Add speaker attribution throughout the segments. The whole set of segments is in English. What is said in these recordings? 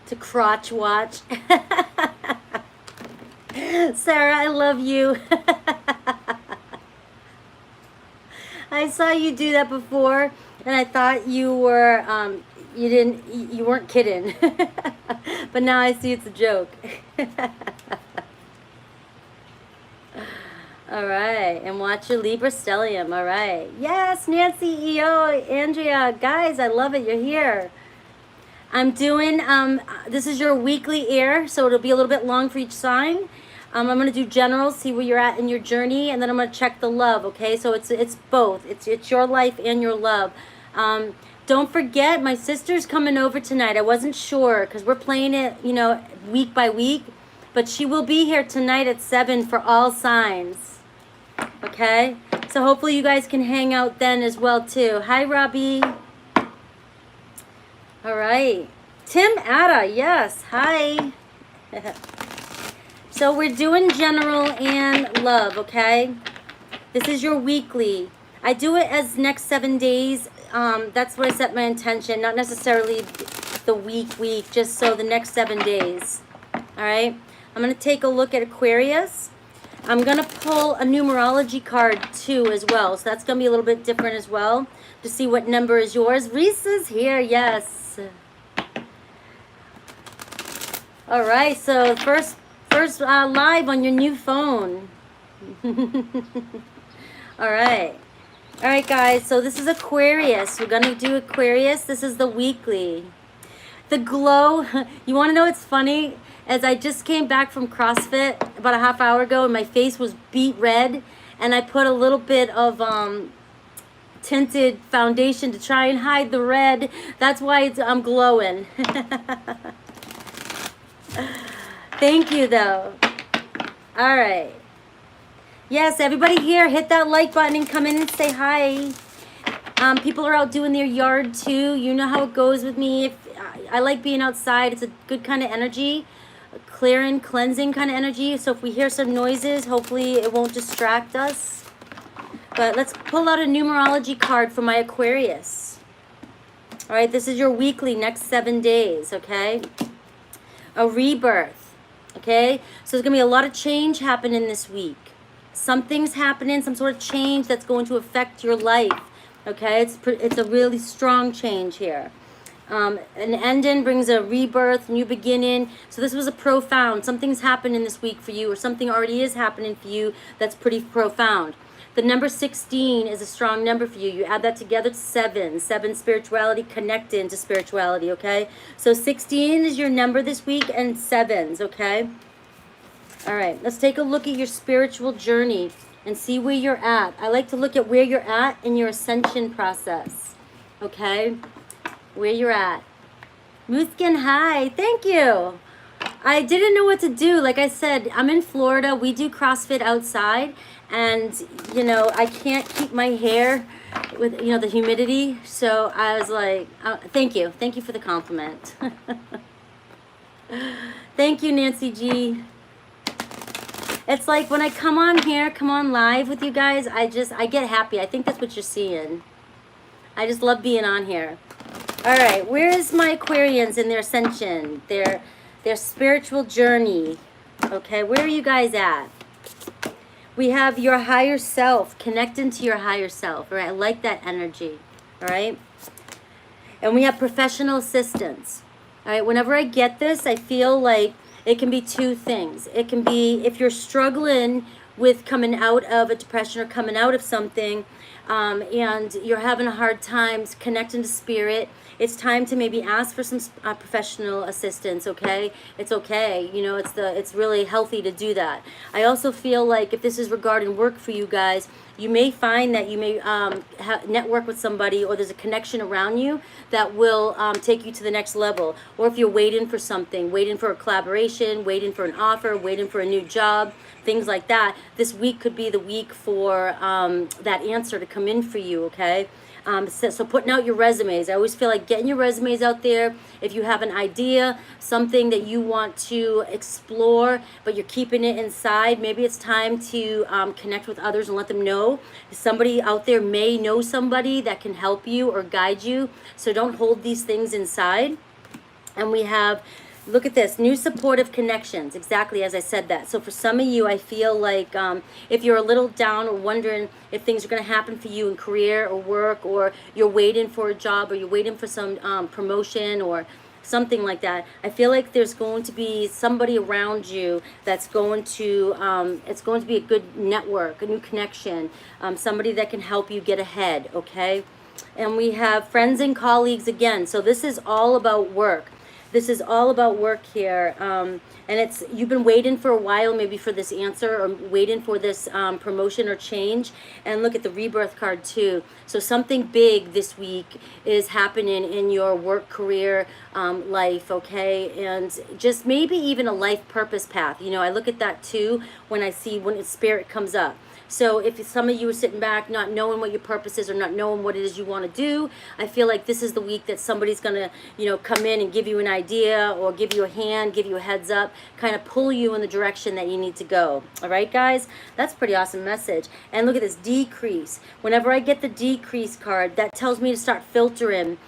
Speaker 1: to crotch watch. Sarah, I love you. I saw you do that before, and I thought you were, you weren't kidding. But now I see it's a joke. All right, and watch your Libra stellium. All right. Yes, Nancy, EO, Andrea, guys, I love it. You're here. I'm doing, this is your weekly air, so it'll be a little bit long for each sign. I'm going to do general, see where you're at in your journey, and then I'm going to check the love, okay? So it's both. It's your life and your love. Don't forget, my sister's coming over tonight. I wasn't sure because we're playing it, you know, week by week. But she will be here tonight at 7 for all signs. Okay? So hopefully you guys can hang out then as well, too. Hi, Robbie. All right. Tim Atta, yes. Hi. So we're doing general and love, okay? This is your weekly. I do it as next 7 days. That's what I set my intention. Not necessarily the week, just so the next 7 days. All right? I'm going to take a look at Aquarius. I'm going to pull a numerology card too as well. So that's going to be a little bit different as well to see what number is yours. Reese is here. Yes. All right. So first live on your new phone. All right. All right, guys. So this is Aquarius. We're going to do Aquarius. This is the weekly. The glow. You want to know what's funny? As I just came back from CrossFit about a half hour ago and my face was beet red, and I put a little bit of tinted foundation to try and hide the red. That's why I'm glowing. Thank you, though. All right. Yes, everybody here, hit that like button and come in and say hi. People are out doing their yard, too. You know how it goes with me. I like being outside. It's a good kind of energy. Clearing, cleansing kind of energy. So if we hear some noises, hopefully it won't distract us. But let's pull out a numerology card for my Aquarius. All right, this is your weekly, next 7 days, okay? A rebirth, okay? So there's going to be a lot of change happening this week. Something's happening, some sort of change that's going to affect your life, okay? It's a really strong change here. An ending brings a rebirth, new beginning. So this was a profound. Something's happening this week for you, or something already is happening for you that's pretty profound. The number 16 is a strong number for you. You add that together to 7. 7 spirituality, connecting to spirituality, okay? So 16 is your number this week, and 7s, okay? All right, let's take a look at your spiritual journey and see where you're at. I like to look at where you're at in your ascension process, okay? Where you're at. Moothkin, hi. Thank you. I didn't know what to do. Like I said, I'm in Florida. We do CrossFit outside. And, you know, I can't keep my hair with, you know, the humidity. So I was like, thank you. Thank you for the compliment. Thank you, Nancy G. It's like when I come on here, come on live with you guys, I get happy. I think that's what you're seeing. I just love being on here. All right, where is my Aquarians in their ascension, their spiritual journey? Okay, where are you guys at? We have your higher self, connecting to your higher self. All right, I like that energy. All right, and we have professional assistance. All right, whenever I get this, I feel like it can be two things. It can be if you're struggling with coming out of a depression or coming out of something, and you're having a hard time connecting to spirit, it's time to maybe ask for some professional assistance, okay? It's okay, you know, it's really healthy to do that. I also feel like if this is regarding work for you guys, you may find that you may network with somebody, or there's a connection around you that will take you to the next level. Or if you're waiting for something, waiting for a collaboration, waiting for an offer, waiting for a new job, things like that, this week could be the week for that answer to come in for you, okay? So putting out your resumes. I always feel like getting your resumes out there. If you have an idea, something that you want to explore, but you're keeping it inside, maybe it's time to connect with others and let them know. Somebody out there may know somebody that can help you or guide you. So don't hold these things inside. And we have Look at this, new supportive connections, exactly as I said that. So for some of you, I feel like if you're a little down or wondering if things are going to happen for you in career or work, or you're waiting for a job, or you're waiting for some promotion or something like that, I feel like there's going to be somebody around you that's going to, it's going to be a good network, a new connection, somebody that can help you get ahead, okay? And we have friends and colleagues again. So this is all about work. This is all about work here, and it's, you've been waiting for a while maybe for this answer, or waiting for this promotion or change. And look at the rebirth card too. So something big this week is happening in your work, career, life, okay? And just maybe even a life purpose path. You know, I look at that too when I see, when spirit comes up. So if some of you are sitting back not knowing what your purpose is, or not knowing what it is you want to do, I feel like this is the week that somebody's going to, you know, come in and give you an idea, or give you a hand, give you a heads up, kind of pull you in the direction that you need to go. All right, guys? That's a pretty awesome message. And look at this, decrease. Whenever I get the decrease card, that tells me to start filtering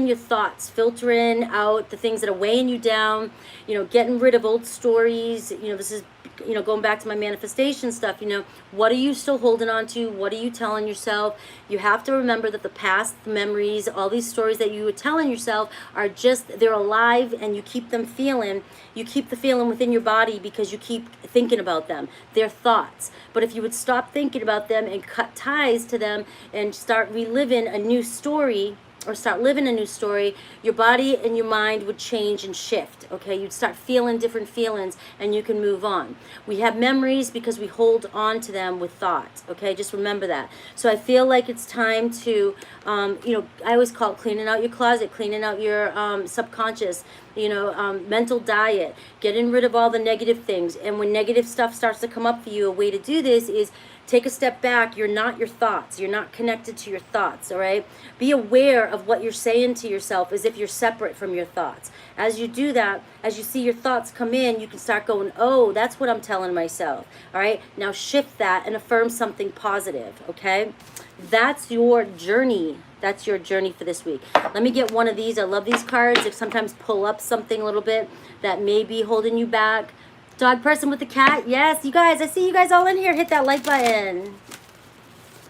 Speaker 1: your thoughts, filtering out the things that are weighing you down, you know, getting rid of old stories. You know, this is, you know, going back to my manifestation stuff, you know, what are you still holding on to? What are you telling yourself? You have to remember that the past, the memories, all these stories that you were telling yourself are just, they're alive, and you keep them feeling. You keep the feeling within your body because you keep thinking about them. They're thoughts. But if you would stop thinking about them and cut ties to them and start reliving a new story, or start living a new story, your body and your mind would change and shift, okay? You'd start feeling different feelings, and you can move on. We have memories because we hold on to them with thoughts, okay? Just remember that. So I feel like it's time to, you know, I always call it cleaning out your closet, cleaning out your subconscious, you know, mental diet, getting rid of all the negative things. And when negative stuff starts to come up for you, a way to do this is take a step back. You're not your thoughts. You're not connected to your thoughts, all right? Be aware of what you're saying to yourself as if you're separate from your thoughts. As you do that, as you see your thoughts come in, you can start going, oh, that's what I'm telling myself, all right? Now shift that and affirm something positive, okay? That's your journey. That's your journey for this week. Let me get one of these. I love these cards. They sometimes pull up something a little bit that may be holding you back. Dog person with the cat. Yes, you guys. I see you guys all in here. Hit that like button.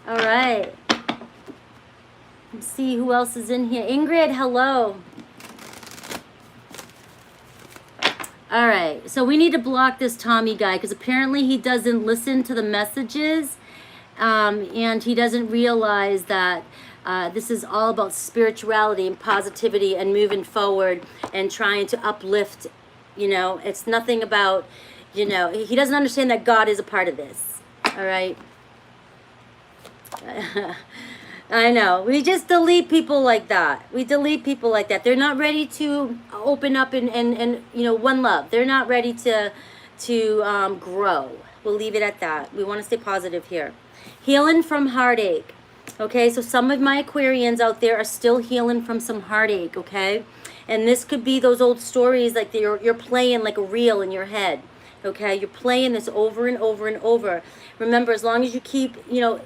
Speaker 1: All right. Let's see who else is in here. Ingrid, hello. All right. So we need to block this Tommy guy because apparently he doesn't listen to the messages, and he doesn't realize that this is all about spirituality and positivity and moving forward and trying to uplift. You know, it's nothing about, you know, he doesn't understand that God is a part of this. All right. I know. We just delete people like that. We delete people like that. They're not ready to open up and you know, one love. They're not ready to grow. We'll leave it at that. We want to stay positive here. Healing from heartache. Okay, so some of my Aquarians out there are still healing from some heartache, okay? And this could be those old stories like you're playing like a reel in your head, okay? You're playing this over and over and over. Remember, as long as you keep, you know,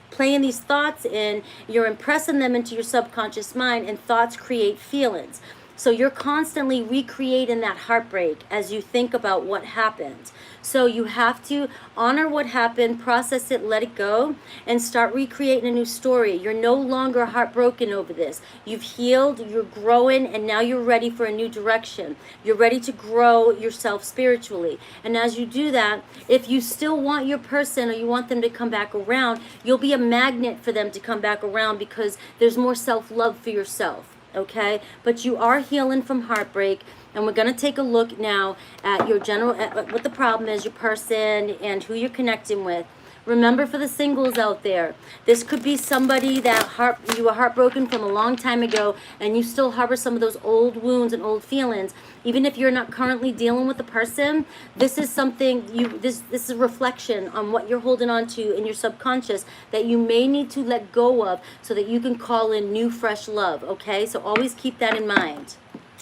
Speaker 1: playing these thoughts in, you're impressing them into your subconscious mind, and thoughts create feelings. So you're constantly recreating that heartbreak as you think about what happened. So you have to honor what happened, process it, let it go, and start recreating a new story. You're no longer heartbroken over this. You've healed, you're growing, and now you're ready for a new direction. You're ready to grow yourself spiritually. And as you do that, if you still want your person or you want them to come back around, you'll be a magnet for them to come back around because there's more self-love for yourself. Okay, but you are healing from heartbreak, and we're going to take a look now at your general, at what the problem is, your person, and who you're connecting with. Remember, for the singles out there, this could be somebody that you were heartbroken from a long time ago, and you still harbor some of those old wounds and old feelings. Even if you're not currently dealing with the person, this is something this is a reflection on what you're holding on to in your subconscious that you may need to let go of so that you can call in new, fresh love, okay? So always keep that in mind.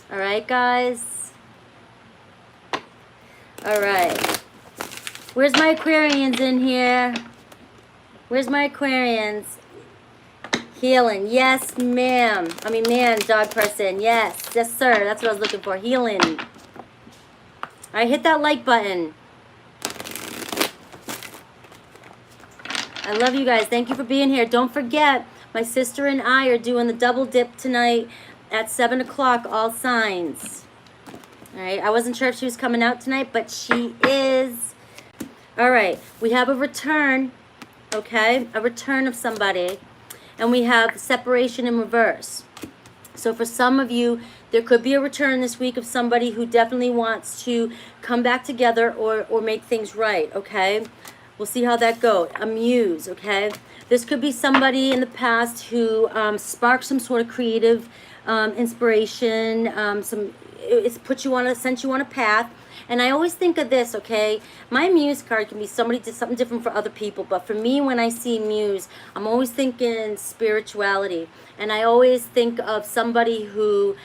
Speaker 1: All right, guys? All right. Where's my Aquarians in here? Where's my Aquarians? Healing. Yes, ma'am. I mean, man, dog person. Yes. Yes, sir. That's what I was looking for. Healing. All right, hit that like button. I love you guys. Thank you for being here. Don't forget, my sister and I are doing the double dip tonight at 7 o'clock, all signs. All right, I wasn't sure if she was coming out tonight, but she is. All right, we have a return, okay? A return of somebody. And we have separation in reverse. So for some of you, there could be a return this week of somebody who definitely wants to come back together or make things right, okay? We'll see how that goes. A muse, okay? This could be somebody in the past who sparked some sort of creative inspiration. It's put you on sent you on a path. And I always think of this, okay? My muse card can be somebody did something different for other people, but for me, when I see muse, I'm always thinking spirituality, and I always think of somebody who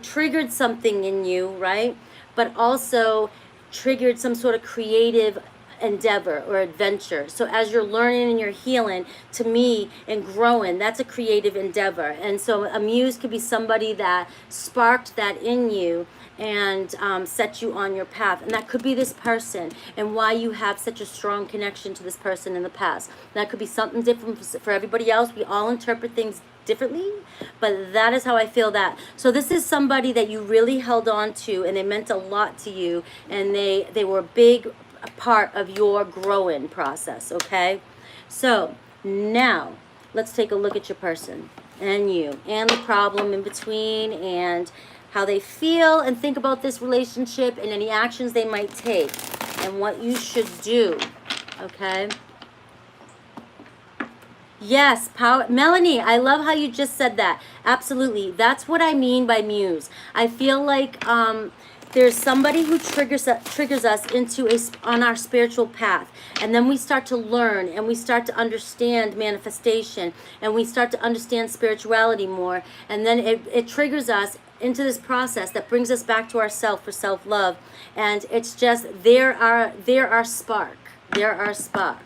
Speaker 1: triggered something in you, right? But also triggered some sort of creative endeavor or adventure. So as you're learning and you're healing, to me, and growing, that's a creative endeavor. And so a muse could be somebody that sparked that in you and set you on your path. And that could be this person and why you have such a strong connection to this person in the past. That could be something different for everybody else. We all interpret things differently, but that is how I feel that. So this is somebody that you really held on to, and they meant a lot to you, and they were a big part of your growing process, okay? So now let's take a look at your person and you and the problem in between and how they feel, and think about this relationship and any actions they might take and what you should do, okay? Yes, power. Melanie, I love how you just said that. Absolutely. That's what I mean by muse. I feel like there's somebody who triggers us into on our spiritual path, and then we start to learn and we start to understand manifestation and we start to understand spirituality more, and then it triggers us into this process that brings us back to ourself for self-love, and it's just they're our spark. They're our spark.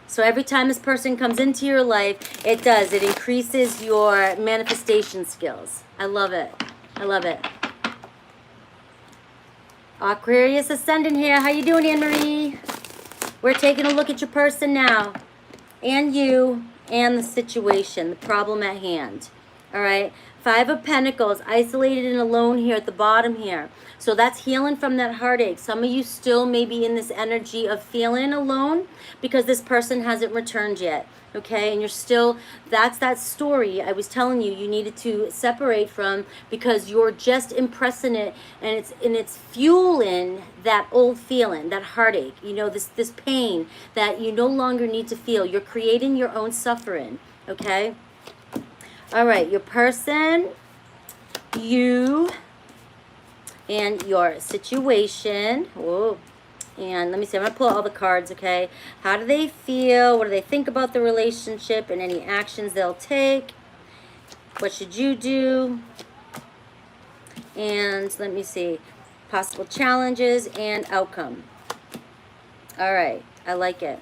Speaker 1: So every time this person comes into your life, it increases your manifestation skills. I love it. I love it. Aquarius Ascendant here. How you doing, Anne-Marie? We're taking a look at your person now, and you, and the situation, the problem at hand. All right? 5 of Pentacles, isolated and alone here at the bottom here. So that's healing from that heartache. Some of you still may be in this energy of feeling alone because this person hasn't returned yet. Okay, and you're still, that's that story I was telling you needed to separate from, because you're just impressing it, and it's fueling that old feeling, that heartache, you know, this pain that you no longer need to feel. You're creating your own suffering, okay? All right, your person, you, and your situation. Whoa. And let me see, I'm going to pull all the cards, okay? How do they feel? What do they think about the relationship and any actions they'll take? What should you do? And let me see, possible challenges and outcome. All right, I like it.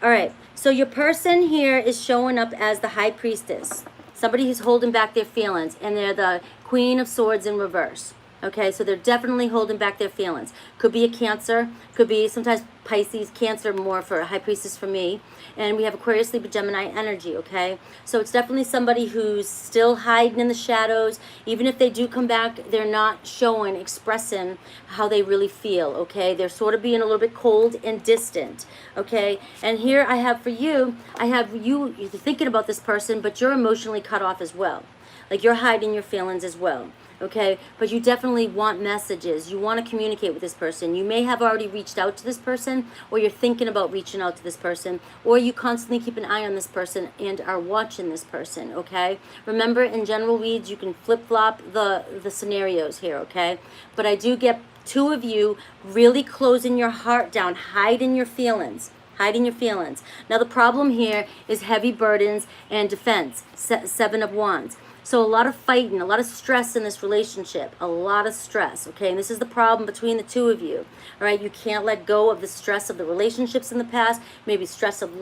Speaker 1: All right, so your person here is showing up as the High Priestess. Somebody who's holding back their feelings, and they're the Queen of Swords in reverse. Okay, so they're definitely holding back their feelings. Could be a Cancer, could be sometimes Pisces, Cancer more for a High Priestess for me. And we have Aquarius, Libra, Gemini energy, okay? So it's definitely somebody who's still hiding in the shadows. Even if they do come back, they're not showing, expressing how they really feel, okay? They're sort of being a little bit cold and distant, okay? And here I have for you, you're thinking about this person, but you're emotionally cut off as well. Like you're hiding your feelings as well. Okay, but you definitely want messages. You want to communicate with this person. You may have already reached out to this person, or you're thinking about reaching out to this person, or you constantly keep an eye on this person and are watching this person, okay? Remember, in general reads, you can flip-flop the scenarios here, okay? But I do get 2 of you really closing your heart down, hiding your feelings. Hiding your feelings. Now, the problem here is heavy burdens and defense, 7 of Wands. So a lot of fighting, a lot of stress in this relationship, a lot of stress, okay? And this is the problem between the two of you, all right? You can't let go of the stress of the relationships in the past, maybe stress of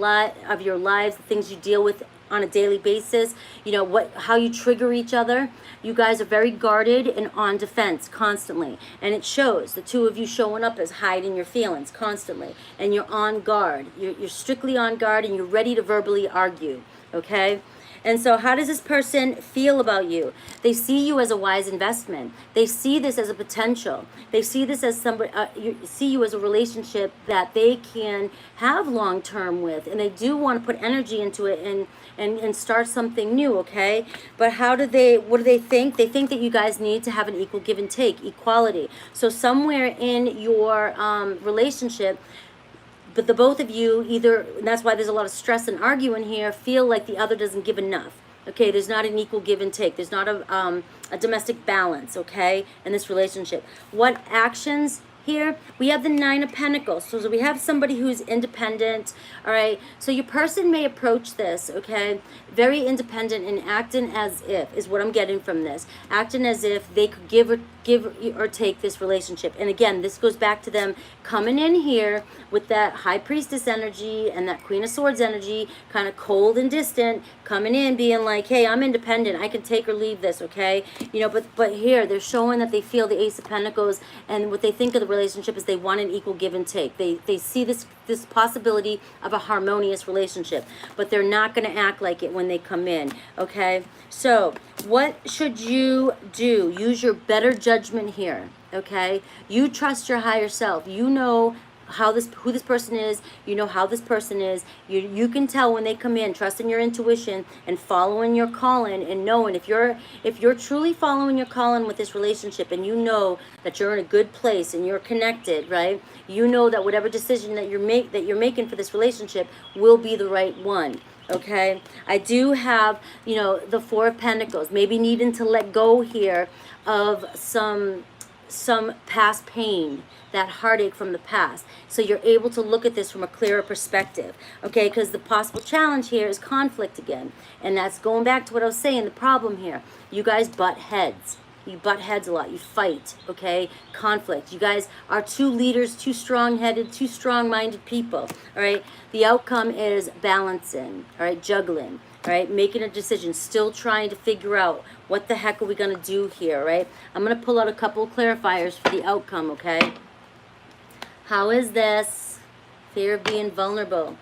Speaker 1: your lives, the things you deal with on a daily basis, you know, how you trigger each other. You guys are very guarded and on defense constantly. And it shows, the two of you showing up as hiding your feelings constantly. And you're on guard. You're strictly on guard, and you're ready to verbally argue, okay? And so how does this person feel about you? They see you as a wise investment. They see this as a potential. They see this as somebody, see you as a relationship that they can have long-term with. And they do want to put energy into it and start something new, okay? But what do they think? They think that you guys need to have an equal give and take, equality. So somewhere in your relationship, but the both of you either, and that's why there's a lot of stress and arguing here, feel like the other doesn't give enough. Okay, there's not an equal give and take. There's not a domestic balance, okay, in this relationship. What actions here? We have the 9 of Pentacles. So we have somebody who's independent, all right? So your person may approach this, okay, very independent and acting as if, is what I'm getting from this. Acting as if they could give or take this relationship. And again, this goes back to them coming in here with that High Priestess energy and that Queen of Swords energy, kind of cold and distant, coming in being like, hey, I'm independent, I can take or leave this, okay? You know, but here they're showing that they feel the Ace of Pentacles, and what they think of the relationship is they want an equal give and take. They see this possibility of a harmonious relationship, but they're not going to act like it when they come in, okay? So what should you do? Use your better judgment here, okay? You trust your higher self. You know who this person is. You know how this person is. You can tell when they come in, trusting your intuition and following your calling, and knowing if you're truly following your calling with this relationship, and you know that you're in a good place and you're connected, right? You know that whatever decision that you're making for this relationship will be the right one. Okay, I do have, you know, the 4 of Pentacles, maybe needing to let go here of some past pain, that heartache from the past, so you're able to look at this from a clearer perspective, okay? Because the possible challenge here is conflict again, and that's going back to what I was saying, the problem here. You guys butt heads. You butt heads a lot. You fight, okay? Conflict. You guys are two leaders, two strong-headed, two strong-minded people, all right? The outcome is balancing, all right? Juggling, all right? Making a decision, still trying to figure out what the heck are we going to do here, right? I'm going to pull out a couple of clarifiers for the outcome, okay? How is this? Fear of being vulnerable.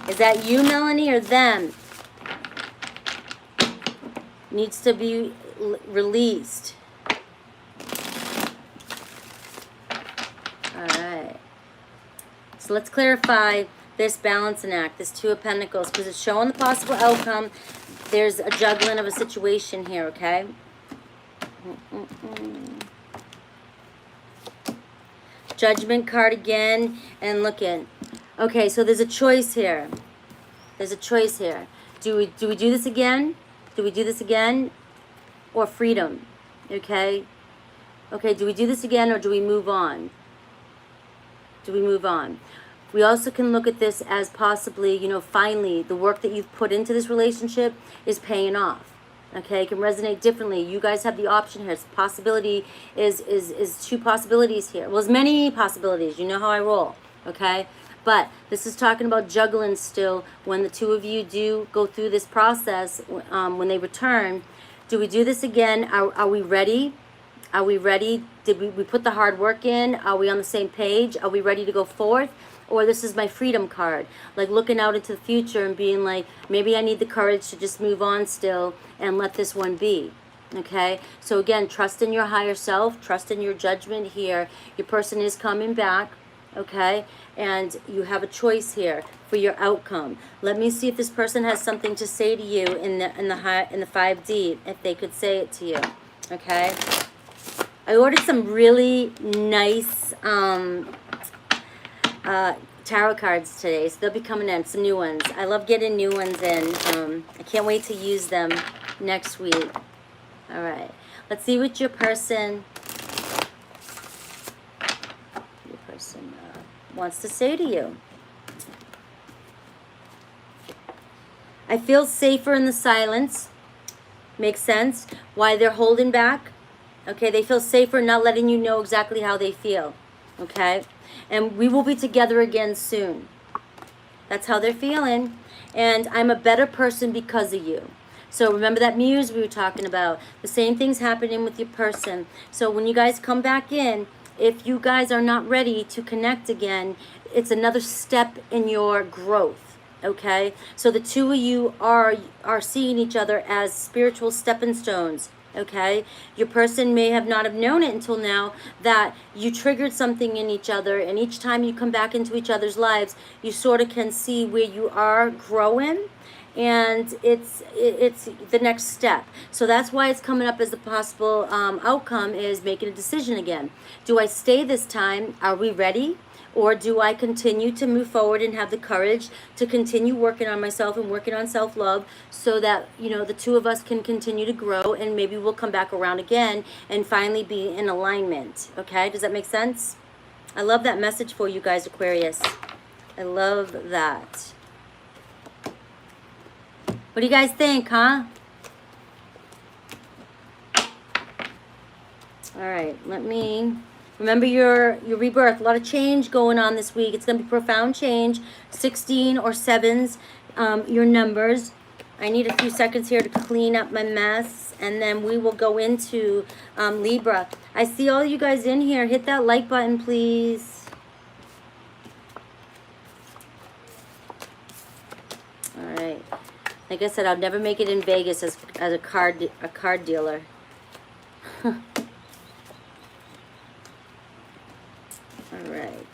Speaker 1: Is that you, Melanie, or them? Needs to be released. Alright. So let's clarify this balancing act, this 2 of Pentacles, because it's showing the possible outcome. There's a juggling of a situation here, okay? Judgment card again, and looking. Okay, so there's a choice here. There's a choice here. Do we do this again? Do we do this again? Or freedom? Okay? Okay, do we do this again, or do we move on? Do we move on? We also can look at this as possibly, you know, finally, the work that you've put into this relationship is paying off. Okay, it can resonate differently. You guys have the option here. It's possibility is 2 possibilities here. Well, there's many possibilities. You know how I roll, okay? But this is talking about juggling still. When the 2 of you do go through this process, when they return, do we do this again? Are we ready? Are we ready? Did we put the hard work in? Are we on the same page? Are we ready to go forth? Or this is my freedom card, like looking out into the future and being like, maybe I need the courage to just move on still and let this one be, okay? So again, trust in your higher self, trust in your judgment here. Your person is coming back, okay? And you have a choice here for your outcome. Let me see if this person has something to say to you in the 5D, if they could say it to you, okay? I ordered some really nice tarot cards today, so they'll be coming in, some new ones. I love getting new ones in. I can't wait to use them next week. All right, let's see what your person wants to say to you. I feel safer in the silence. Makes sense? Why they're holding back? Okay, they feel safer not letting you know exactly how they feel. Okay? And we will be together again soon. That's how they're feeling. And I'm a better person because of you. So remember that muse we were talking about. The same thing's happening with your person. So when you guys come back in, if you guys are not ready to connect again, it's another step in your growth. Okay? So the two of you are seeing each other as spiritual stepping stones. Okay, your person may not have known it until now that you triggered something in each other, and each time you come back into each other's lives, you sort of can see where you are growing, and it's the next step. So that's why it's coming up as a possible outcome, is making a decision again. Do I stay this time? Are we ready? Or do I continue to move forward and have the courage to continue working on myself and working on self-love, so that, you know, the two of us can continue to grow, and maybe we'll come back around again and finally be in alignment. Okay, does that make sense? I love that message for you guys, Aquarius. I love that. What do you guys think, huh? All right, let me... Remember your rebirth. A lot of change going on this week. It's going to be profound change. 16 or 7s, your numbers. I need a few seconds here to clean up my mess, and then we will go into Libra. I see all you guys in here. Hit that like button, please. All right. Like I said, I'll never make it in Vegas as a card dealer. All right.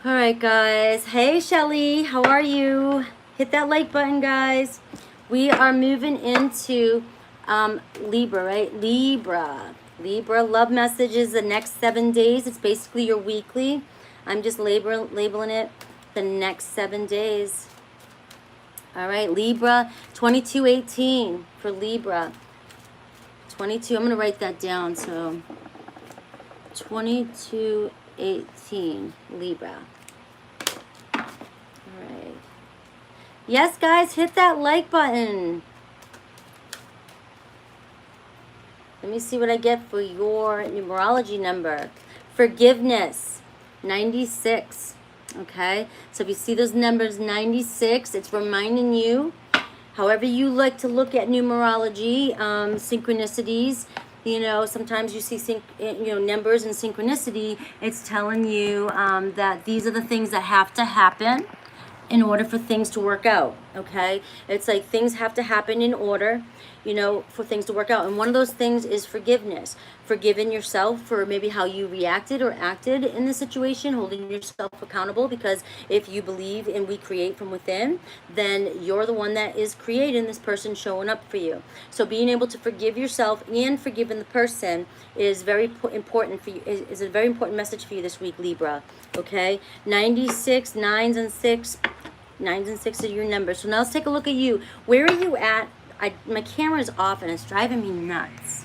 Speaker 1: All right, guys. Hey, Shelly. How are you? Hit that like button, guys. We are moving into Libra, right? Libra. Love messages the next 7 days. It's basically your weekly. I'm just labeling it the next 7 days. All right, Libra, 2218 for Libra. 22, I'm going to write that down. So 2218 Libra. All right. Yes, guys, hit that like button. Let me see what I get for your numerology number. Forgiveness, 96. Okay, so if you see those numbers, 96, it's reminding you, however you like to look at numerology, synchronicities, you know, sometimes you see numbers and synchronicity. It's telling you that these are the things that have to happen in order for things to work out. Okay, it's like things have to happen in order, you know, for things to work out. And one of those things is forgiveness. Forgiving yourself for maybe how you reacted or acted in the situation, holding yourself accountable, because if you believe and we create from within, then you're the one that is creating this person showing up for you. So being able to forgive yourself and forgiving the person is very important for you, is a very important message for you this week, Libra. Okay, 96, 9s and 6. 9s and 6 are your numbers. So now let's take a look at you. Where are you at? My camera's off and it's driving me nuts.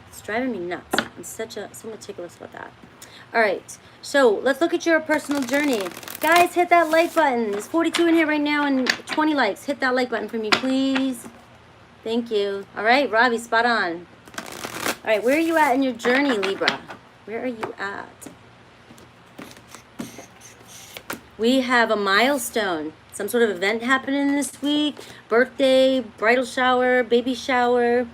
Speaker 1: It's driving me nuts. I'm so meticulous about that. All right, so let's look at your personal journey. Guys, hit that like button. There's 42 in here right now and 20 likes. Hit that like button for me, please. Thank you. All right, Robbie, spot on. All right, where are you at in your journey, Libra? Where are you at? We have a milestone, some sort of event happening this week, birthday, bridal shower, baby shower,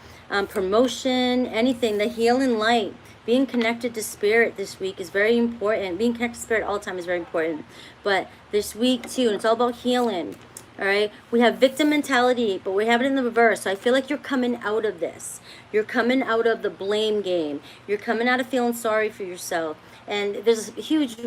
Speaker 1: promotion, anything, the healing light. Being connected to spirit this week is very important. Being connected to spirit all the time is very important. But this week too, and it's all about healing. All right, we have victim mentality, but we have it in the reverse. So I feel like you're coming out of this. You're coming out of the blame game. You're coming out of feeling sorry for yourself. And there's a huge,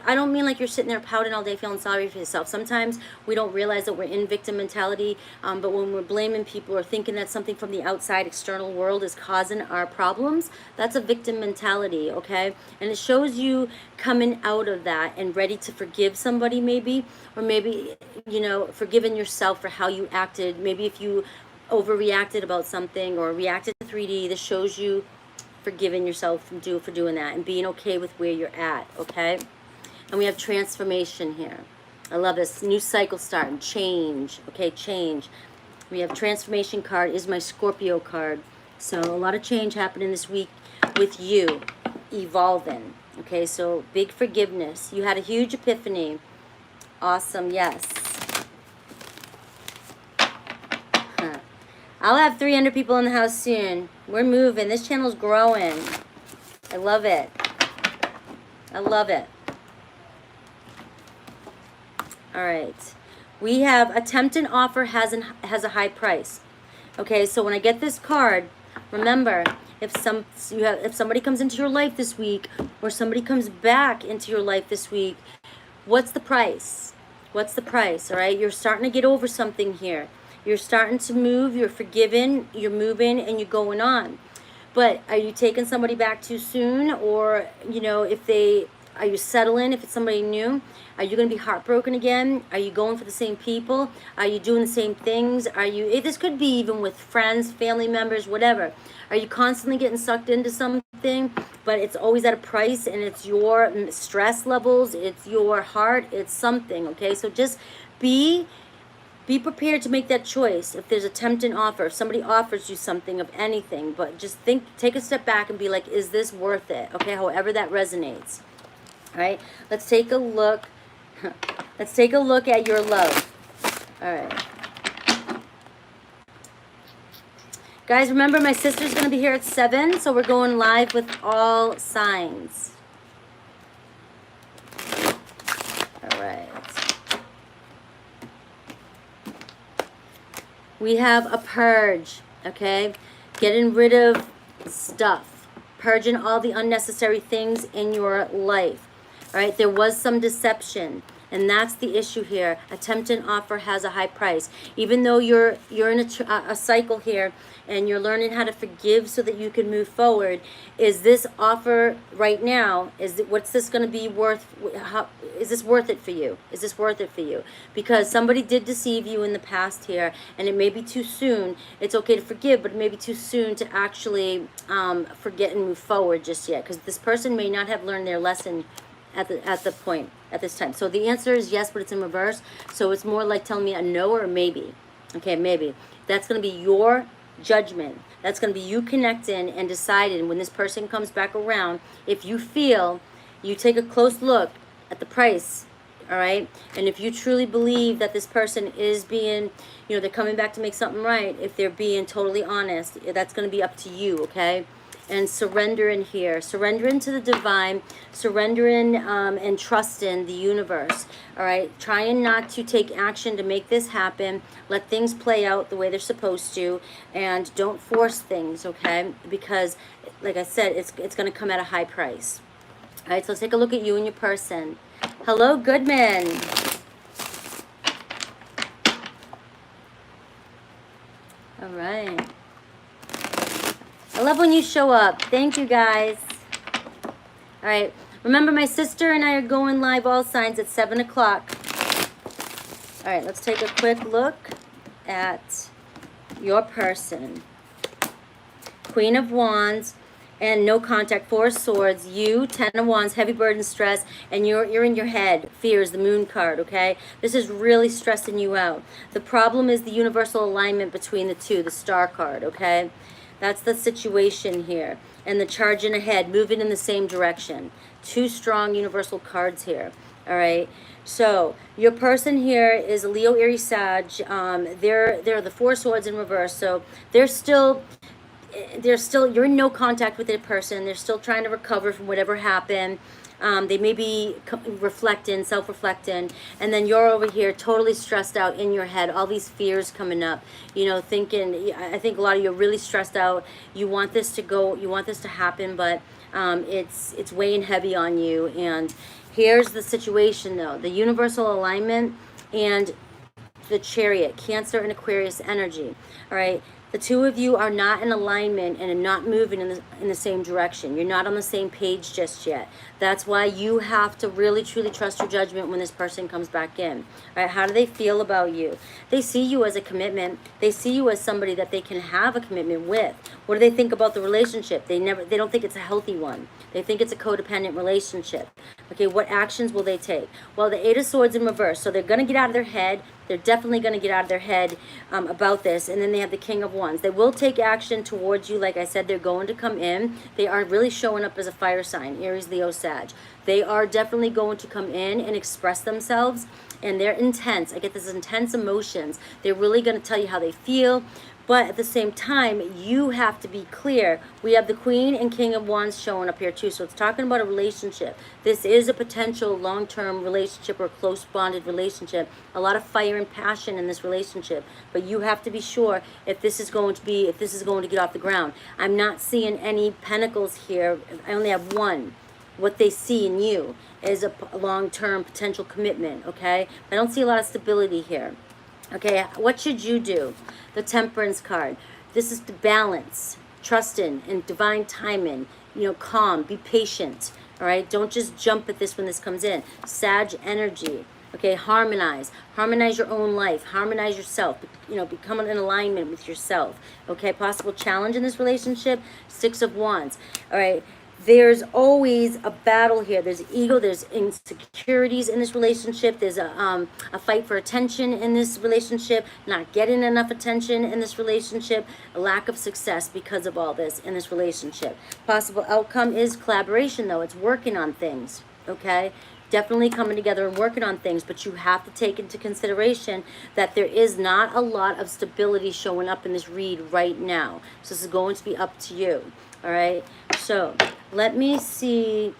Speaker 1: I don't mean like you're sitting there pouting all day feeling sorry for yourself. Sometimes we don't realize that we're in victim mentality, but when we're blaming people or thinking that something from the outside external world is causing our problems, that's a victim mentality, okay? And it shows you coming out of that and ready to forgive somebody maybe, or maybe, you know, forgiving yourself for how you acted. Maybe if you overreacted about something or reacted to 3D, this shows you forgiving yourself for doing that and being okay with where you're at, okay? And we have transformation here. I love this. New cycle starting. Change. Okay, change. We have transformation card is my Scorpio card. So a lot of change happening this week with you. Evolving. Okay, so big forgiveness. You had a huge epiphany. Awesome, yes. Huh. I'll have 300 people in the house soon. We're moving. This channel's growing. I love it. I love it. All right. We have attempt and offer has a high price. Okay, so when I get this card, remember, if somebody comes into your life this week, or somebody comes back into your life this week, what's the price? What's the price? All right, you're starting to get over something here. You're starting to move. You're forgiven. You're moving, and you're going on. But are you taking somebody back too soon, or you know, are you settling if it's somebody new? Are you going to be heartbroken again? Are you going for the same people? Are you doing the same things? This could be even with friends, family members, whatever. Are you constantly getting sucked into something, but it's always at a price, and it's your stress levels, it's your heart, it's something, okay? So just be prepared to make that choice. If there's a tempting offer, if somebody offers you something of anything, but just take a step back and be like, is this worth it? Okay, however that resonates. All right, let's take a look. Let's take a look at your love. All right. Guys, remember my sister's going to be here at 7, so we're going live with all signs. All right. We have a purge, okay? Getting rid of stuff. Purging all the unnecessary things in your life. All right, there was some deception, and that's the issue here. Attempt and offer has a high price. Even though you're in a cycle here, and you're learning how to forgive so that you can move forward, is this offer right now, what's this going to be worth? Is this worth it for you? Is this worth it for you? Because somebody did deceive you in the past here, and it may be too soon. It's okay to forgive, but it may be too soon to actually forget and move forward just yet, because this person may not have learned their lesson at this time. So the answer is yes, but it's in reverse. So it's more like telling me a no or a maybe. Okay, maybe. That's going to be your judgment. That's going to be you connecting and deciding when this person comes back around. If you feel, you take a close look at the price, all right? And if you truly believe that this person is being, you know, they're coming back to make something right, if they're being totally honest, that's going to be up to you, okay? And surrendering here, surrendering to the divine, surrendering and trusting the universe. All right, trying not to take action to make this happen. Let things play out the way they're supposed to, and don't force things, okay? Because, like I said, it's going to come at a high price. All right, so let's take a look at you and your person. Hello, Goodman. All right. I love when you show up. Thank you, guys. All right. Remember, my sister and I are going live all signs at 7 o'clock. All right. Let's take a quick look at your person. Queen of Wands and no contact. 4 of Swords. You, 10 of Wands, heavy burden, stress, and you're in your head. Fears, the Moon card, okay? This is really stressing you out. The problem is the universal alignment between the two, the Star card, okay? That's the situation here. And the charging ahead, moving in the same direction. 2 strong universal cards here. All right. So your person here is a Leo, Aries, Sag. They're the 4 swords in reverse. So they're still you're in no contact with their person. They're still trying to recover from whatever happened. They may be reflecting, self-reflecting, and then you're over here totally stressed out in your head, all these fears coming up, you know, thinking, I think a lot of you are really stressed out. You want this to go, you want this to happen, but it's weighing heavy on you. And here's the situation, though. The universal alignment and the Chariot, Cancer and Aquarius energy, all right? The 2 of you are not in alignment and are not moving in the same direction. You're not on the same page just yet. That's why you have to really, truly trust your judgment when this person comes back in. All right, how do they feel about you? They see you as a commitment. They see you as somebody that they can have a commitment with. What do they think about the relationship? They don't think it's a healthy one. They think it's a codependent relationship. Okay, what actions will they take? Well, the 8 of Swords in reverse. So they're going to get out of their head. They're definitely going to get out of their head about this. And then they have the King of Wands. They will take action towards you. Like I said, they're going to come in. They are really showing up as a fire sign, Aries, Leo, Sag. They are definitely going to come in and express themselves. And they're intense. I get this intense emotions. They're really going to tell you how they feel. But at the same time, you have to be clear. We have the Queen and King of Wands showing up here too. So it's talking about a relationship. This is a potential long-term relationship or close bonded relationship. A lot of fire and passion in this relationship. But you have to be sure if this is going to get off the ground. I'm not seeing any pentacles here. I only have one. What they see in you is a long-term potential commitment, okay? I don't see a lot of stability here. Okay, what should you do? The Temperance card. This is the balance, trust in divine timing, calm, be patient, all right? Don't just jump at this when this comes in. Sag energy, okay? Harmonize your own life, harmonize yourself, become in alignment with yourself, okay? Possible challenge in this relationship, 6 of Wands, all right? There's always a battle here. There's ego, there's insecurities in this relationship. There's a fight for attention in this relationship, not getting enough attention in this relationship, a lack of success because of all this in this relationship. Possible outcome is collaboration, though. It's working on things, okay? Definitely coming together and working on things, but you have to take into consideration that there is not a lot of stability showing up in this read right now. So this is going to be up to you, all right? So let me see,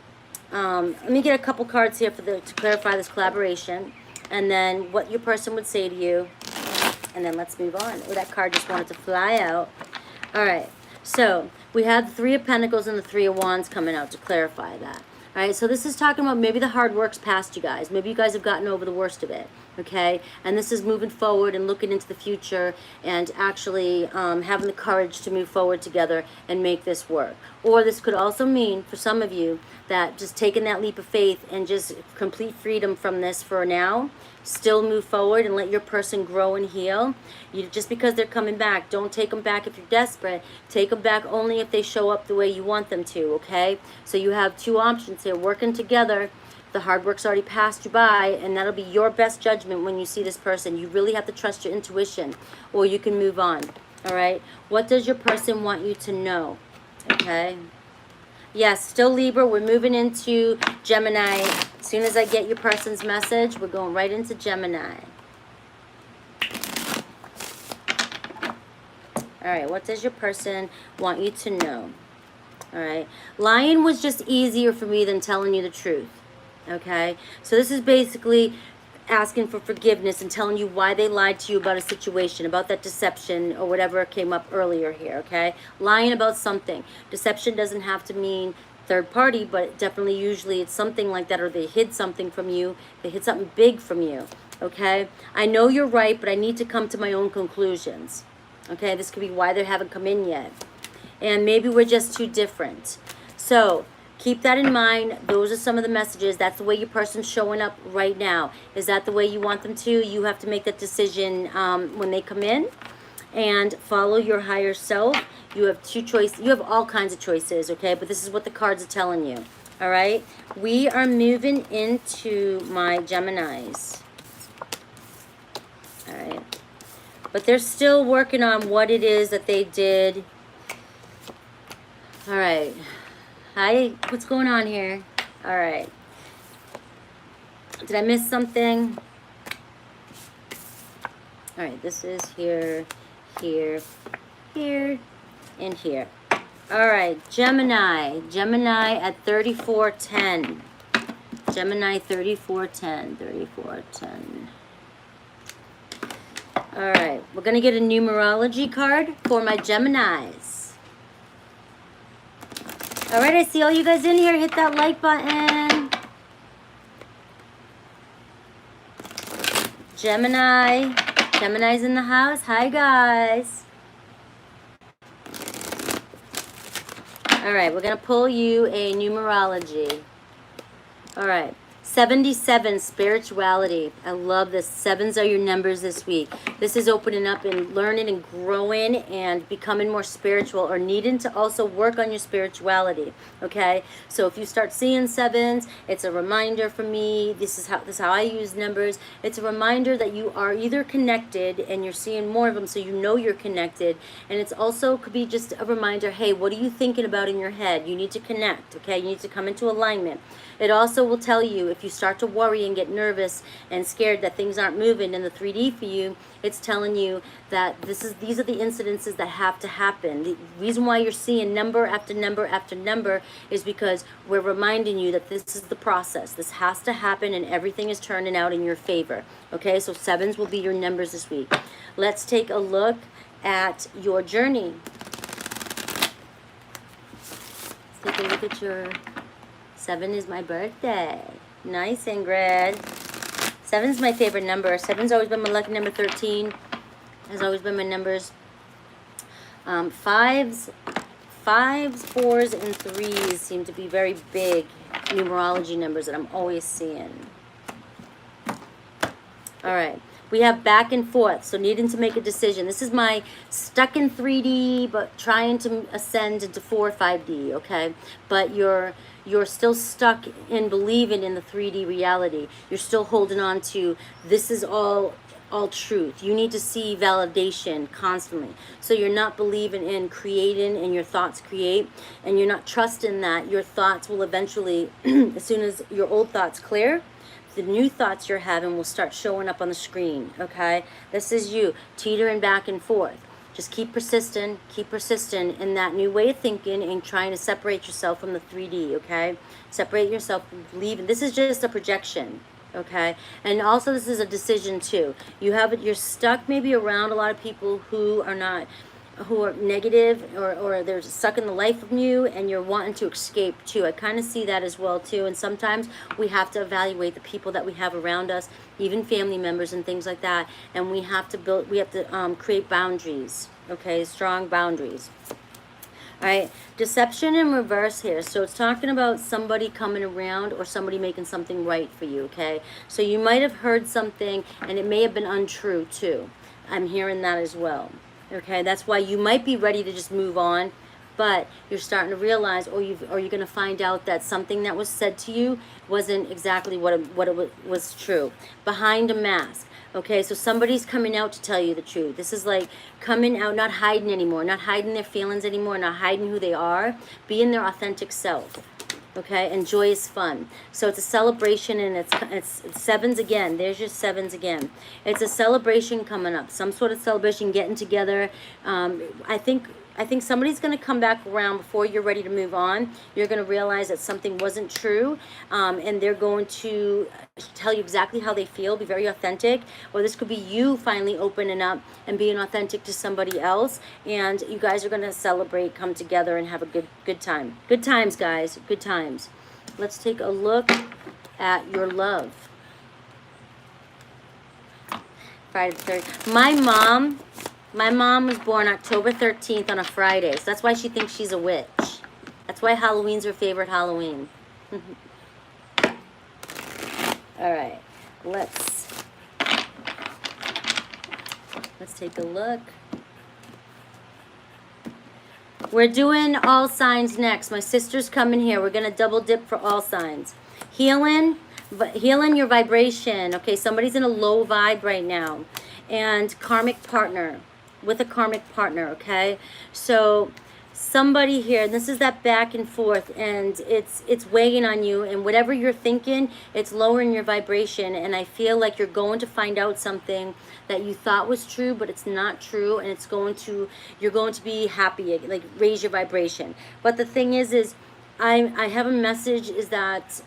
Speaker 1: let me get a couple cards here to clarify this collaboration, and then what your person would say to you, and then let's move on. Oh, that card just wanted to fly out. All right, so we have the 3 of Pentacles and the 3 of Wands coming out to clarify that. All right, so this is talking about maybe the hard work's past you guys. Maybe you guys have gotten over the worst of it, okay? And this is moving forward and looking into the future and actually having the courage to move forward together and make this work. Or this could also mean, for some of you, that just taking that leap of faith and just complete freedom from this for now, still move forward and let your person grow and heal. Just because they're coming back, don't take them back if you're desperate. Take them back only if they show up the way you want them to, okay? So you have 2 options here, working together. The hard work's already passed you by, and that'll be your best judgment when you see this person. You really have to trust your intuition, or you can move on, all right? What does your person want you to know, okay? Yes, still Libra. We're moving into Gemini. As soon as I get your person's message, we're going right into Gemini. All right, what does your person want you to know? All right, lying was just easier for me than telling you the truth. Okay, so this is basically asking for forgiveness and telling you why they lied to you about a situation, about that deception or whatever came up earlier here, okay? Lying about something. Deception doesn't have to mean third party, but definitely usually it's something like that, or they hid something from you. They hid something big from you, okay? I know you're right, but I need to come to my own conclusions, okay? This could be why they haven't come in yet. And maybe we're just too different. So keep that in mind. Those are some of the messages. That's the way your person's showing up right now. Is that the way you want them to? You have to make that decision when they come in, and follow your higher self. You have 2 choices. You have all kinds of choices, okay? But this is what the cards are telling you, all right? We are moving into my Geminis, all right? But they're still working on what it is that they did. All right. Hi, what's going on here? All right. Did I miss something? All right, this is here, here, here, and here. All right, Gemini. Gemini at 3410. Gemini 3410. 3410. All right, we're going to get a numerology card for my Geminis. All right, I see all you guys in here. Hit that like button. Gemini. Gemini's in the house. Hi, guys. All right, we're going to pull you a numerology. All right. 77, spirituality. I love this. Sevens are your numbers this week. This is opening up and learning and growing and becoming more spiritual, or needing to also work on your spirituality. Okay? So if you start seeing sevens, it's a reminder for me. This is how I use numbers. It's a reminder that you are either connected and you're seeing more of them, so you know you're connected. And it's also could be just a reminder, hey, what are you thinking about in your head? You need to connect, okay? You need to come into alignment. It also will tell you if you start to worry and get nervous and scared that things aren't moving in the 3D for you, it's telling you that these are the incidences that have to happen. The reason why you're seeing number after number after number is because we're reminding you that this is the process. This has to happen and everything is turning out in your favor. Okay, so sevens will be your numbers this week. Let's take a look at your journey. Let's take a look at your... 7 is my birthday. Nice, Ingrid. 7's my favorite number. 7's always been my lucky number. 13 has always been my numbers. 5s, 4s, and 3s seem to be very big numerology numbers that I'm always seeing. All right. We have back and forth, so needing to make a decision. This is my stuck in 3D, but trying to ascend into 4 or 5D, okay? But you're still stuck in believing in the 3D reality. You're still holding on to, this is all truth. You need to see validation constantly. So you're not believing in creating and your thoughts create, and you're not trusting that your thoughts will eventually, as soon as your old thoughts clear, the new thoughts you're having will start showing up on the screen, okay? This is you teetering back and forth. Just keep persistent in that new way of thinking and trying to separate yourself from the 3D, okay? Separate yourself from believing. This is just a projection, okay? And also this is a decision too. You're stuck maybe around a lot of people who are negative, or they're stuck in the life of you, and you're wanting to escape too. I kind of see that as well too. And sometimes we have to evaluate the people that we have around us, even family members and things like that, and we have to create boundaries, okay? Strong boundaries. All right, deception in reverse here. So it's talking about somebody coming around or somebody making something right for you, okay? So you might have heard something and it may have been untrue too. I'm hearing that as well. Okay, that's why you might be ready to just move on, but you're starting to realize, or you're going to find out that something that was said to you wasn't exactly what it was true. Behind a mask. Okay, so somebody's coming out to tell you the truth. This is like coming out, not hiding anymore, not hiding their feelings anymore, not hiding who they are, being their authentic self. Okay, and joy is fun. So it's a celebration, and it's sevens again. There's your sevens again. It's a celebration coming up, some sort of celebration, getting together. I think somebody's going to come back around before you're ready to move on. You're going to realize that something wasn't true, and they're going to tell you exactly how they feel, be very authentic. Or this could be you finally opening up and being authentic to somebody else, and you guys are going to celebrate, come together, and have a good time. Good times, guys. Good times. Let's take a look at your love. Friday the 3rd. My mom was born October 13th on a Friday, so that's why she thinks she's a witch. That's why Halloween's her favorite Halloween. All right, let's take a look. We're doing all signs next. My sister's coming here. We're going to double dip for all signs. Healing your vibration. Okay, somebody's in a low vibe right now. And karmic partner. With a karmic partner, okay? So somebody here, this is that back and forth, and it's weighing on you, and whatever you're thinking, it's lowering your vibration, and I feel like you're going to find out something that you thought was true, but it's not true, and you're going to be happy, like raise your vibration. But the thing is I have a message, is that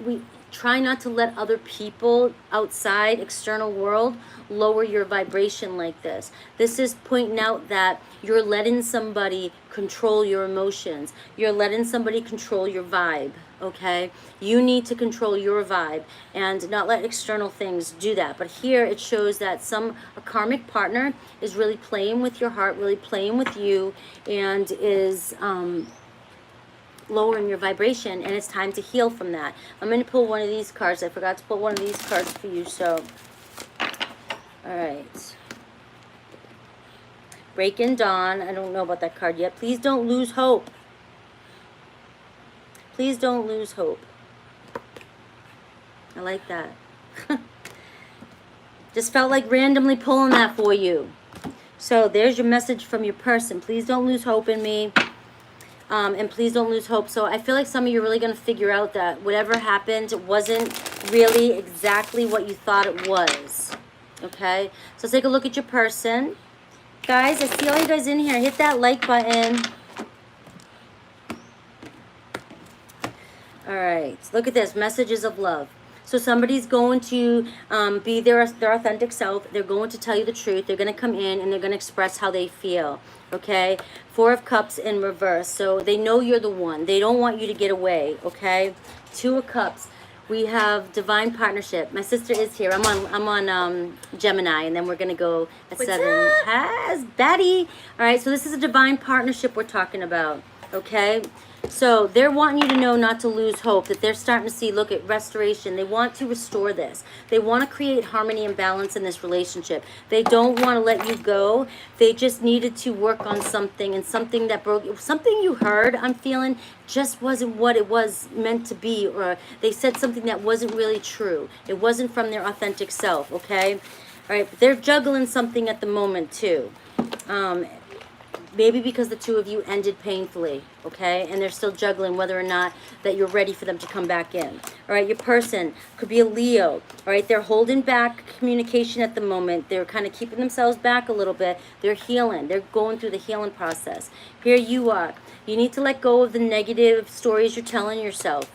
Speaker 1: we try not to let other people outside, external world, lower your vibration like this. This is pointing out that you're letting somebody control your emotions. You're letting somebody control your vibe, okay? You need to control your vibe and not let external things do that. But here it shows that a karmic partner is really playing with your heart, really playing with you, and is lowering your vibration, and it's time to heal from that. I'm going to pull one of these cards. I forgot to pull one of these cards for you, so. All right. Breaking Dawn. I don't know about that card yet. Please don't lose hope. Please don't lose hope. I like that. Just felt like randomly pulling that for you. So there's your message from your person. Please don't lose hope in me. And please don't lose hope. So I feel like some of you are really going to figure out that whatever happened wasn't really exactly what you thought it was. Okay? So let's take a look at your person. Guys, I see all you guys in here. Hit that like button. All right. Look at this. Messages of love. So somebody's going to be their authentic self. They're going to tell you the truth. They're going to come in and they're going to express how they feel. Okay? 4 of Cups in reverse. So they know you're the one. They don't want you to get away. Okay? 2 of Cups. We have divine partnership. My sister is here. I'm on Gemini, and then we're gonna go at 7. Has Betty. All right. So this is a divine partnership we're talking about. Okay. So they're wanting you to know not to lose hope, that they're starting to see, look at restoration. They want to restore this. They want to create harmony and balance in this relationship. They don't want to let you go. They just needed to work on something, and something that broke, something you heard, I'm feeling, just wasn't what it was meant to be, or they said something that wasn't really true. It wasn't from their authentic self, okay? All right, but they're juggling something at the moment too. Maybe because the 2 of you ended painfully, okay? And they're still juggling whether or not that you're ready for them to come back in. All right, your person could be a Leo. All right, they're holding back communication at the moment. They're kind of keeping themselves back a little bit. They're healing. They're going through the healing process. Here you are. You need to let go of the negative stories you're telling yourself.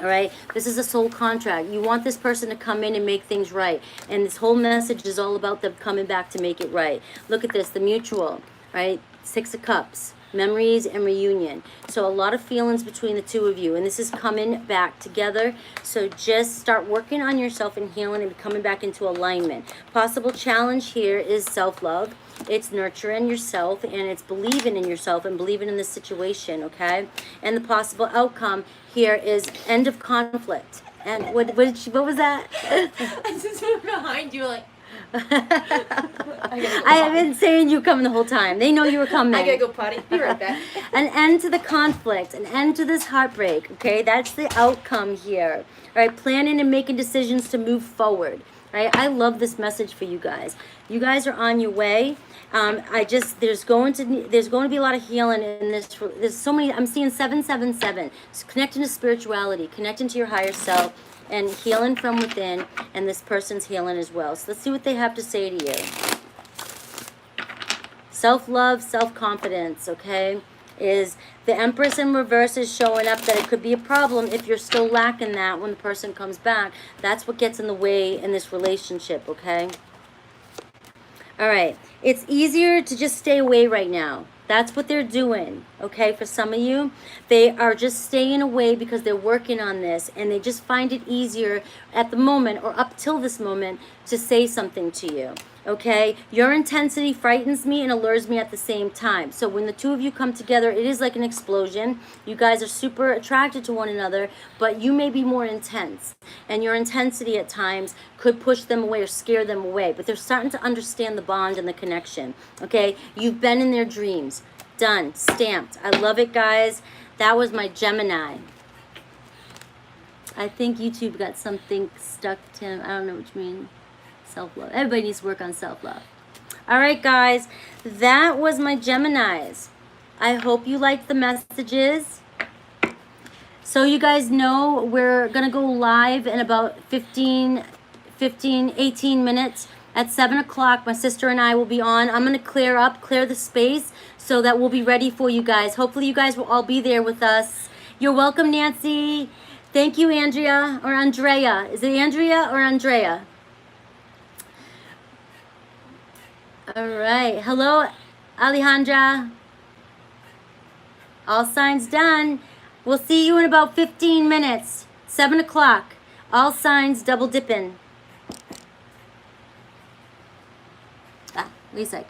Speaker 1: All right, this is a soul contract. You want this person to come in and make things right. And this whole message is all about them coming back to make it right. Look at this, the mutual, right? 6 of Cups, memories and reunion. So a lot of feelings between the 2 of you, and this is coming back together. So just start working on yourself and healing and coming back into alignment. Possible challenge here is self-love. It's nurturing yourself, and it's believing in yourself and believing in this situation, okay? And the possible outcome here is end of conflict. And what was that?
Speaker 2: I just went behind you like...
Speaker 1: I have been saying you coming the whole time. They know you were coming.
Speaker 2: I gotta go potty. Be right back.
Speaker 1: An end to the conflict, an end to this heartbreak, okay? That's the outcome here. All right, planning and making decisions to move forward. Right? I love this message for you guys. You guys are on your way. There's going to be a lot of healing in this. There's so many. I'm seeing 777. It's connecting to spirituality, connecting to your higher self, and healing from within, and this person's healing as well. So let's see what they have to say to you. Self-love, self-confidence, okay, is the Empress in reverse is showing up that it could be a problem if you're still lacking that when the person comes back. That's what gets in the way in this relationship, okay? All right. It's easier to just stay away right now. That's what they're doing, okay? For some of you, they are just staying away because they're working on this, and they just find it easier at the moment or up till this moment to say something to you, okay? Your intensity frightens me and allures me at the same time. So when the 2 of you come together, it is like an explosion. You guys are super attracted to one another, but you may be more intense, and your intensity at times could push them away or scare them away, but they're starting to understand the bond and the connection, okay? You've been in their dreams. Done. Stamped. I love it, guys. That was my Gemini. I think YouTube got something stuck to him. I don't know what you mean. Self-love. Everybody needs to work on self-love. All right, guys. That was my Geminis. I hope you liked the messages. So you guys know we're going to go live in about 18 minutes. At 7 o'clock, my sister and I will be on. I'm going to clear the space so that we'll be ready for you guys. Hopefully you guys will all be there with us. You're welcome, Nancy. Thank you, Andrea or Andrea. Is it Andrea or Andrea? All right. Hello, Alejandra. All signs done. We'll see you in about 15 minutes. 7 o'clock. All signs double dipping. Lisa.